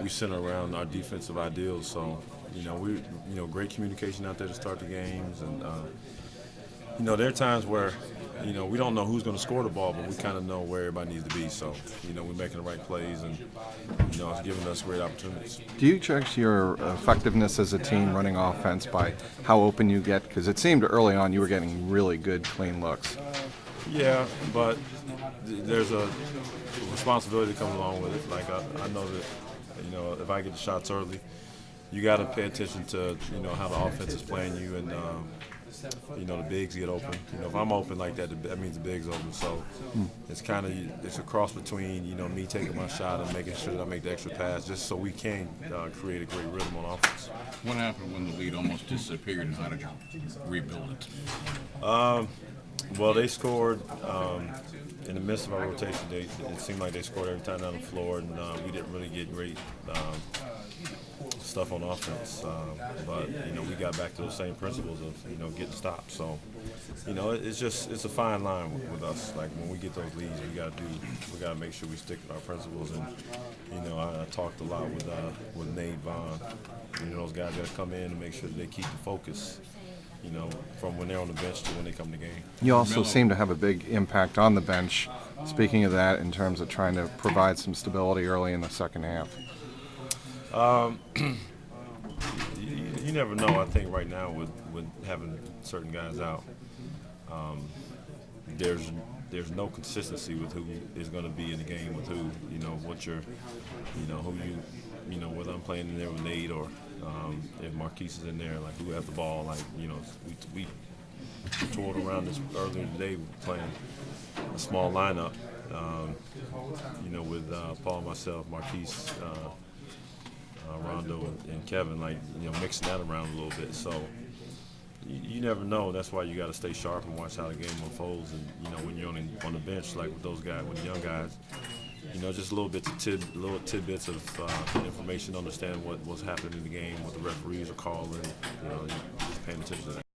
we center around our defensive ideals. So, great communication out there to start the games. And, there are times where, we don't know who's going to score the ball, but we kind of know where everybody needs to be. So, we're making the right plays, and, it's giving us great opportunities. Do you judge your effectiveness as a team running offense by how open you get? Because it seemed early on you were getting really good, clean looks. Yeah, but there's a responsibility that comes along with it. Like, I know that, if I get the shots early, you got to pay attention to, how the offense is playing you, and, the bigs get open. If I'm open like that, that means the bigs open. So it's a cross between, me taking my shot and making sure that I make the extra pass, just so we can create a great rhythm on offense. What happened when the lead almost disappeared, and how did you rebuild it? Well, they scored in the midst of our rotation. It seemed like they scored every time down the floor, and we didn't really get great stuff on offense. But we got back to those same principles of getting stops. So it's a fine line with us. Like, when we get those leads, we got to make sure we stick with our principles. And I talked a lot with Nate Vaughn. Those guys got to come in and make sure that they keep the focus, from when they're on the bench to when they come to the game. You also seem to have a big impact on the bench. Speaking of that, in terms of trying to provide some stability early in the second half. You never know. I think right now with having certain guys out, there's no consistency with who is going to be in the game with who. Whether I'm playing in there with Nate or if Marquise is in there, like, who has the ball. Like, we toured around this earlier today playing a small lineup. With Paul, myself, Marquise, Rondo, and Kevin, like, mixing that around a little bit. So you never know. That's why you got to stay sharp and watch how the game unfolds. And when you're on the bench, like with those guys, with the young guys, just little tidbits of information, understand what's happening in the game, what the referees are calling. Just paying attention to that.